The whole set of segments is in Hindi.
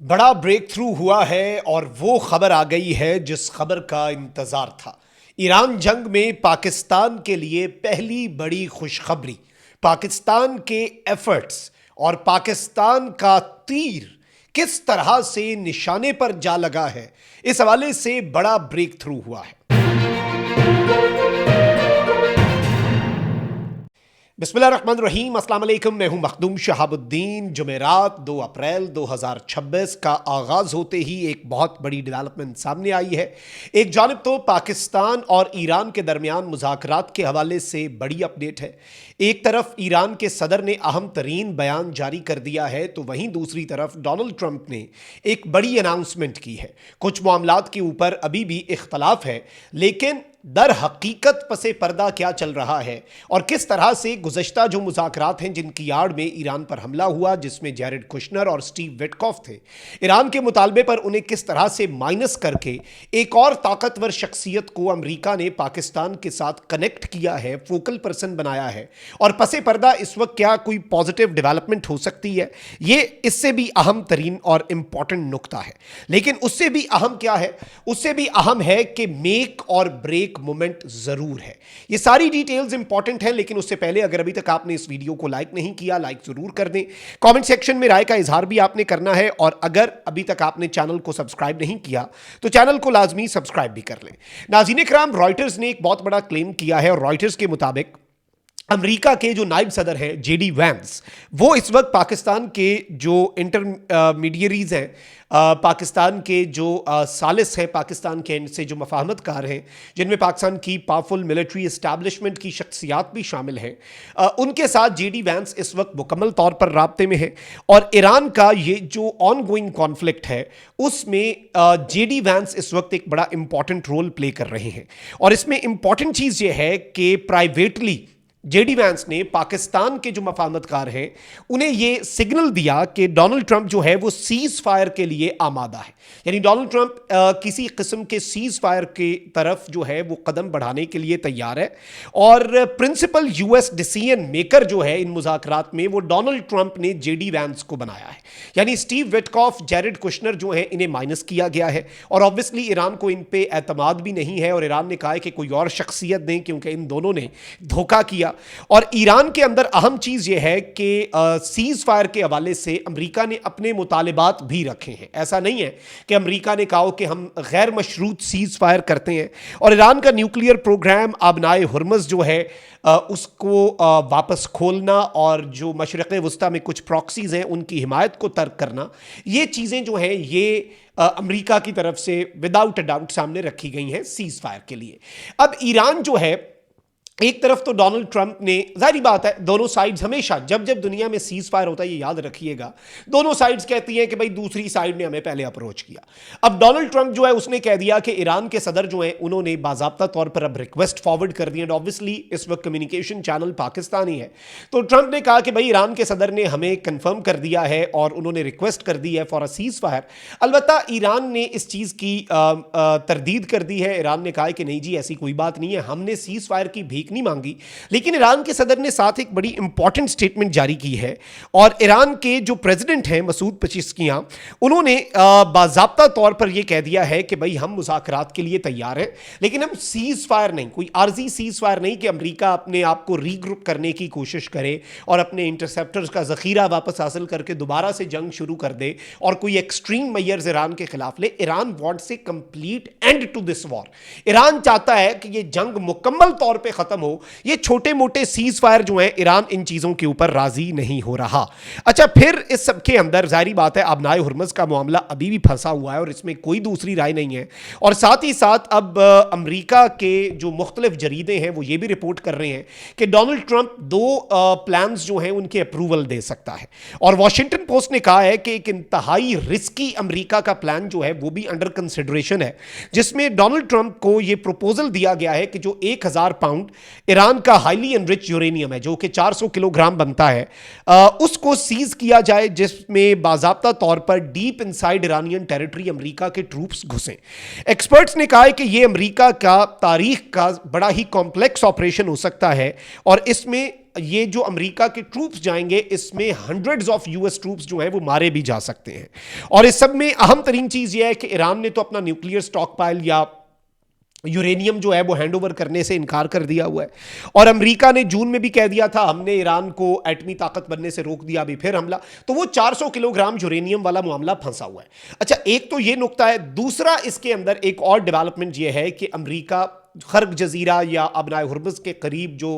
बड़ा ब्रेक थ्रू हुआ है और वो खबर आ गई है जिस खबर का इंतजार था। ईरान जंग में पाकिस्तान के लिए पहली बड़ी खुशखबरी, पाकिस्तान के एफर्ट्स और पाकिस्तान का तीर किस तरह से निशाने पर जा लगा है, इस हवाले से बड़ा ब्रेक थ्रू हुआ है। बिस्मिल्लाहिर्रहमानिर्रहीम, अस्सलाम वालेकुम। मैं हूं मखदूम शहाबुद्दीन। जुमेरात 2 अप्रैल 2026 का आगाज़ होते ही एक बहुत बड़ी डेवलपमेंट सामने आई है। एक जानिब तो पाकिस्तान और ईरान के दरमियान मुज़ाकरात के हवाले से बड़ी अपडेट है। एक तरफ ईरान के सदर ने अहम तरीन बयान जारी कर दिया है, तो वहीं दूसरी तरफ डोनाल्ड ट्रंप ने एक बड़ी अनाउंसमेंट की है। कुछ मामलात के ऊपर अभी भी इख्तलाफ है, लेकिन दर हकीकत पसे पर्दा क्या चल रहा है और किस तरह से गुज़श्ता जो मुज़ाकरात हैं जिनकी आड़ में ईरान पर हमला हुआ, जिसमें जैरेड कुशनर और स्टीव विटकॉफ थे, ईरान के मुतालबे पर उन्हें किस तरह से माइनस करके एक और ताकतवर शख्सियत को अमेरिका ने पाकिस्तान के साथ कनेक्ट किया है, फोकल पर्सन बनाया है, और पसे पर्दा इस वक्त क्या कोई पॉजिटिव डेवलपमेंट हो सकती है, ये इससे भी अहम तरीन और इंपॉर्टेंट नुकता है। लेकिन उससे भी अहम क्या है? उससे भी अहम है कि मेक और ब्रेक मोमेंट जरूर है। ये सारी डिटेल्स इंपॉर्टेंट है, लेकिन उससे पहले अगर अभी तक आपने इस वीडियो को लाइक नहीं किया, लाइक जरूर कर दें। कमेंट सेक्शन में राय का इजहार भी आपने करना है, और अगर अभी तक आपने चैनल को सब्सक्राइब नहीं किया तो चैनल को लाजमी सब्सक्राइब भी कर लें। नाज़रीन किराम, रॉयटर्स ने एक बहुत बड़ा क्लेम किया है, और रॉयटर्स के मुताबिक अमेरिका के जो नायब सदर हैं जेडी वैंस, वो इस वक्त पाकिस्तान के जो इंटरमीडियरीज हैं, पाकिस्तान के जो सालिस हैं, पाकिस्तान के एंड से जो मफाहमतकार हैं, जिनमें पाकिस्तान की पावरफुल मिलिट्री इस्टेब्लिशमेंट की शख्सियात भी शामिल हैं, उनके साथ जेडी वैंस इस वक्त मुकम्मल तौर पर राब्ते में है। और ईरान का ये जो ऑन गोइंग कॉन्फ्लिक्ट है, उसमें जेडी वैंस इस वक्त एक बड़ा इंपॉर्टेंट रोल प्ले कर रहे हैं। और इसमें इंपॉर्टेंट चीज़ ये है कि प्राइवेटली जेडी वैंस ने पाकिस्तान के जो मफाहमतकार हैं उन्हें यह सिग्नल दिया कि डोनाल्ड ट्रंप जो है वो सीज फायर के लिए आमादा है। यानी डोनाल्ड ट्रंप किसी किस्म के सीज फायर की तरफ जो है वो कदम बढ़ाने के लिए तैयार है। और प्रिंसिपल यूएस डिसीजन मेकर जो है इन मुज़ाकरात में, वो डोनाल्ड ट्रंप ने जेडी वैंस को बनाया है। यानी स्टीव विटकॉफ, जैरेड कुशनर जो है, इन्हें माइनस किया गया है। और ऑब्वियसली ईरान को इन पे एतमाद भी नहीं है, और ईरान ने कहा है कि कोई और शख्सियत दें, क्योंकि इन दोनों ने धोखा किया। और ईरान के अंदर अहम चीज यह है कि सीज फायर के हवाले से अमेरिका ने अपने मुतालिबात भी रखे हैं। ऐसा नहीं है कि अमेरिका ने कहा कि हम गैर मशरूत सीज फायर करते हैं। और ईरान का न्यूक्लियर प्रोग्राम आबनाए हुर्मुज़ जो है उसको वापस खोलना, और जो मशरिक़ वुस्ता में कुछ प्रॉक्सीज हैं उनकी हिमायत को तर्क करना, ये चीज़ें जो हैं ये अमेरिका की तरफ से विदाउट अ डाउट सामने रखी गई हैं सीज फायर के लिए। अब ईरान जो है, एक तरफ तो डोनाल्ड ट्रंप ने, जाहिर बात है, दोनों साइड्स हमेशा जब जब दुनिया में सीज फायर होता है, ये याद रखिएगा, दोनों साइड्स कहती हैं कि भाई दूसरी साइड ने हमें पहले अप्रोच किया। अब डोनाल्ड ट्रंप जो है उसने कह दिया कि ईरान के सदर जो है उन्होंने बाज़ाब्ता तौर पर अब रिक्वेस्ट फॉरवर्ड कर दी है। ऑब्वियसली इस वक्त कम्युनिकेशन चैनल पाकिस्तानी है, तो ट्रंप ने कहा कि भाई ईरान के सदर ने हमें कंफर्म कर दिया है और उन्होंने रिक्वेस्ट कर दी है फॉर अ सीज फायर। अलबत्ता ईरान ने इस चीज़ की तरदीद कर दी है। ईरान ने कहा कि नहीं जी, ऐसी कोई बात नहीं है, हमने सीज फायर की भीख नहीं मांगी। लेकिन ईरान के सदर ने साथ एक बड़ी इंपॉर्टेंट स्टेटमेंट जारी की है, और ईरान के जो प्रेसिडेंट हैं मसूद पेज़ेश्कियां, उन्होंने बाज़ाब्ता तौर पर यह कह दिया है कि भाई हम मुज़ाकरात के लिए तैयार हैं, लेकिन हम सीज फायर नहीं, कोई आर्जी सीज फायर नहीं कि अमेरिका अपने आप को रीग्रुप करने की कोशिश करे और अपने इंटरसेप्टर्स का जखीरा वापस हासिल करके दोबारा से जंग शुरू कर दे और कोई एक्सट्रीम मेजर्स ईरान के खिलाफ ले। Iran wants a complete end to this war. Iran चाहता है कि यह जंग मुकम्मल तौर पर खत्म हो। ये छोटे मोटे सीज फायर जो हैं, ईरान इन चीजों के ऊपर राजी नहीं हो रहा। अच्छा, फिर इस सब के अंदर जाहिर बात है आबनाए हुर्मुज़ का मामला अभी भी फंसा हुआ है, और इसमें कोई दूसरी राय नहीं है। और साथ ही साथ अब अमेरिका के जो मुख्तलिफ जरीदे हैं वो ये भी रिपोर्ट कर रहे हैं कि डोनाल्ड ट्रंप दो प्लान्स जो हैं उनके अप्रूवल दे सकता है। और वॉशिंगटन पोस्ट ने कहा है कि एक इंतहाई रिस्की अमेरिका का प्लान जो है वो भी अंडर कंसिडरेशन है, जिसमें डोनाल्ड ट्रंप को ये प्रपोजल दिया गया है कि जो 1000 पाउंड ईरान का हाईली एनरिच यूरेनियम है, जो कि 400 किलोग्राम बनता है, उसको सीज किया जाए, जिसमें बाज़ाब्ता तौर पर deep inside Iranian territory America के ट्रूप्स घुसें। एक्सपर्ट्स ने कहा है कि यह अमेरिका का तारीख का बड़ा ही कॉम्प्लेक्स ऑपरेशन हो सकता है, और इसमें ये जो अमेरिका के ट्रूप्स जाएंगे इसमें हंड्रेड्स ऑफ यूएस ट्रूप्स जो हैं वो मारे भी जा सकते हैं। और इस सब में अहम तरीन चीज ये है कि ईरान ने तो अपना न्यूक्लियर स्टॉक पाइल या यूरेनियम जो है वो हैंडओवर करने से इनकार कर दिया हुआ है। और अमेरिका ने जून में भी कह दिया था हमने ईरान को एटमी ताकत बनने से रोक दिया, अभी फिर हमला। तो वो 400 किलोग्राम यूरेनियम वाला मामला फंसा हुआ है। अच्छा, एक तो ये नुक्ता है। दूसरा, इसके अंदर एक और डेवलपमेंट ये है कि अमेरिका खर्ग जजीरा या अबनाए हुर्मुज़ के करीब जो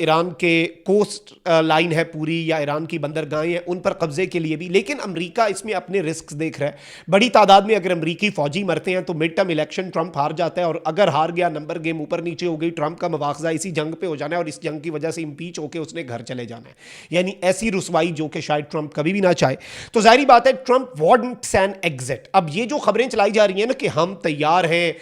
ईरान के कोस्ट लाइन है पूरी, या ईरान की बंदरगाहें हैं, उन पर कब्जे के लिए भी, लेकिन अमेरिका इसमें अपने रिस्क देख रहा है। बड़ी तादाद में अगर अमेरिकी फौजी मरते हैं तो मिड टर्म इलेक्शन ट्रंप हार जाता है, और अगर हार गया, नंबर गेम ऊपर नीचे हो गई, ट्रंप का मवाखजा इसी जंग पे हो जाना है और इस जंग की वजह से इंपीच होकर उसने घर चले जाना है। यानी ऐसी रुसवाई जो कि शायद ट्रंप कभी भी ना चाहे। तो जाहिर बात है ट्रंप वांट्स एन एग्जिट। अब ये जो खबरें चलाई जा रही हैं ना कि हम तैयार हैं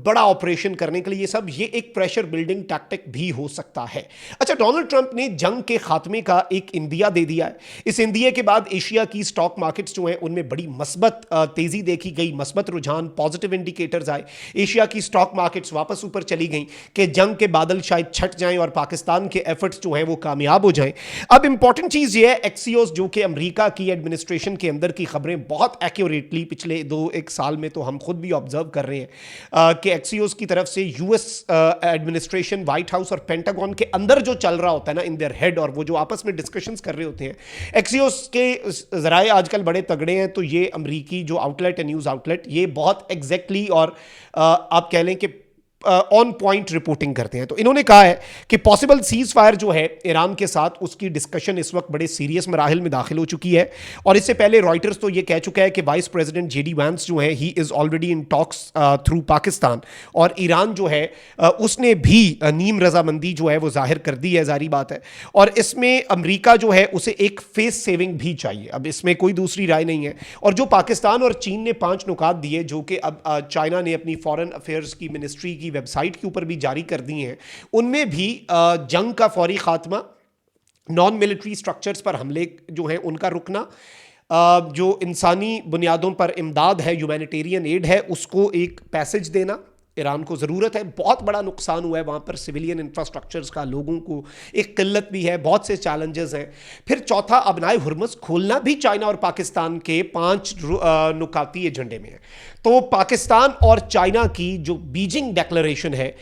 बड़ा ऑपरेशन करने के लिए, ये सब ये एक प्रेशर बिल्डिंग टैक्टिक भी हो सकता है। अच्छा, डोनाल्ड ट्रंप ने जंग के खात्मे का एक इंदिया दे दिया है। इस इंदिया के बाद एशिया की स्टॉक मार्केट्स जो हैं उनमें बड़ी मस्बत तेजी देखी गई, मस्बत रुझान, पॉजिटिव इंडिकेटर्स आए। एशिया की स्टॉक मार्केट्स वापस ऊपर चली गई कि जंग के बादल शायद छट जाएं और पाकिस्तान के एफर्ट्स जो हैं वो कामयाब हो जाएं। अब इंपॉर्टेंट चीज ये है, एक्सियोस जो कि अमेरिका की एडमिनिस्ट्रेशन के अंदर की खबरें बहुत एक्यूरेटली पिछले 2-1 साल में तो हम खुद भी ऑब्जर्व कर रहे हैं कि एक्सियोस की तरफ से यूएस एडमिनिस्ट्रेशन, व्हाइट हाउस और पेंटागन के अंदर जो चल रहा होता है ना इन देयर हेड, और वो जो आपस में डिस्कशंस कर रहे होते हैं, एक्सियोस के जराए आजकल बड़े तगड़े हैं। तो ये अमरीकी जो आउटलेट है, न्यूज़ आउटलेट, ये बहुत एग्जैक्टली और आप कह लें कि ऑन पॉइंट रिपोर्टिंग करते हैं। तो इन्होंने कहा है कि पॉसिबल सीज फायर जो है ईरान के साथ, उसकी डिस्कशन इस वक्त बड़े सीरियस मराहिल में दाखिल हो चुकी है। और इससे पहले रॉयटर्स तो ये कह चुका है कि वाइस प्रेसिडेंट जेडी वैंस जो है he is already in talks through Pakistan, और ईरान जो है उसने भी नीम रजामंदी जो है वो जाहिर कर दी है, जारी बात है। और इसमें अमरीका जो है उसे एक फेस सेविंग भी चाहिए, अब इसमें कोई दूसरी राय नहीं है। और जो पाकिस्तान और चीन ने 5 नुकात दिए, जो कि अब चाइना ने अपनी फॉरेन अफेयर्स की मिनिस्ट्री की वेबसाइट के ऊपर भी जारी कर दी हैं, उनमें भी जंग का फौरी खात्मा, नॉन मिलिट्री स्ट्रक्चर्स पर हमले जो हैं उनका रुकना, जो इंसानी बुनियादों पर इमदाद है, ह्यूमैनिटेरियन एड है, उसको एक पैसेज देना ईरान को ज़रूरत है। बहुत बड़ा नुकसान हुआ है वहाँ पर सिविलियन इंफ्रास्ट्रक्चर्स का, लोगों को एक किल्लत भी है, बहुत से चैलेंजेस हैं। फिर चौथा, अबनाए हुर्मुज़ खोलना भी चाइना और पाकिस्तान के 5 नुकाती एजेंडे में है। तो पाकिस्तान और चाइना की जो बीजिंग डेक्लरेशन है,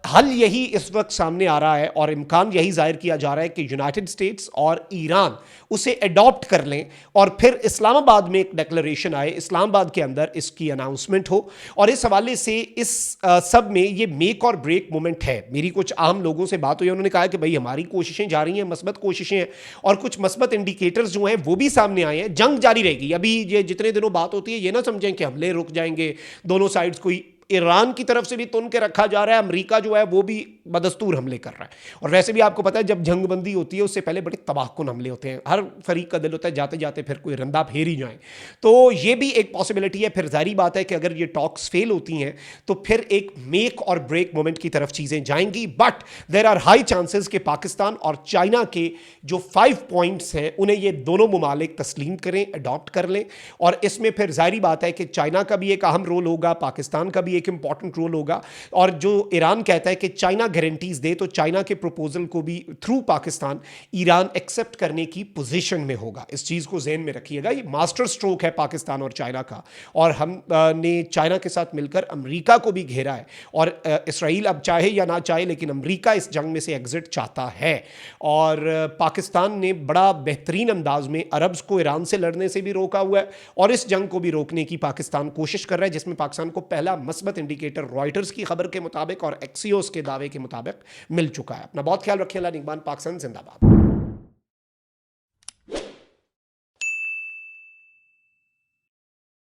हल यही इस वक्त सामने आ रहा है और इम्कान यही जाहिर किया जा रहा है कि यूनाइटेड स्टेट्स और ईरान उसे अडॉप्ट कर लें और फिर इस्लामाबाद में एक डेक्लरेशन आए, इस्लामाबाद के अंदर इसकी अनाउंसमेंट हो। और इस हवाले से इस सब में ये मेक और ब्रेक मोमेंट है। मेरी कुछ आम लोगों से बात हुई, उन्होंने कहा कि भाई हमारी कोशिशें जा रही हैं, मस्बत कोशिशें हैं, और कुछ मस्बत इंडिकेटर्स जो हैं वो भी सामने आए हैं। जंग जारी रहेगी। अभी ये जितने दिनों बात होती है, ये ना समझें कि हमले रुक जाएंगे, दोनों साइड्स कोई ईरान की तरफ से भी तुन के रखा जा रहा है, अमेरिका जो है वो भी बदस्तूर हमले कर रहा है। और वैसे भी आपको पता है जब जंगबंदी होती है उससे पहले बड़े तबाहकुन हमले होते हैं, हर फरीक का दिल होता है जाते जाते फिर कोई रंदा फेर ही जाए। तो ये भी एक पॉसिबिलिटी है। फिर जारी बात है कि अगर ये टॉक्स फेल होती हैं तो फिर एक मेक और ब्रेक मोमेंट की तरफ चीज़ें जाएंगी। But there are high chances कि पाकिस्तान और चाइना के जो 5 पॉइंट्स हैं उन्हें ये दोनों मुमालिक तस्लीम करें, अडॉप्ट कर लें। और इसमें फिर जारी बात है कि चाइना का भी एक अहम रोल होगा, पाकिस्तान का भी एक इंपॉर्टेंट रोल होगा। और जो ईरान कहता है कि चाइना गारंटीज दे, तो चाइना के प्रपोजल को भी थ्रू पाकिस्तान ईरान एक्सेप्ट करने की पोजीशन में होगा। इस चीज़ को ज़हन में रखिएगा। ये मास्टर स्ट्रोक है पाकिस्तान और चाइना का, और हम ने चाइना के साथ मिलकर अमेरिका को भी घेरा है। और इसराइल अब चाहे या ना चाहे, लेकिन अमेरिका इस जंग में से एग्जिट चाहता है। और पाकिस्तान ने बड़ा बेहतरीन अंदाज में अरब्स को ईरान से लड़ने से भी रोका हुआ है, और इस जंग को भी रोकने की पाकिस्तान कोशिश कर रहा है, जिसमें पाकिस्तान को पहला मस्बत इंडिकेटर रॉयटर्स की खबर के मुताबिक और एक्सियोस के दावे के मुताबिक मिल चुका है। अपना बहुत ख्याल रखें। अल्लाह निगहबान। पाकिस्तान जिंदाबाद।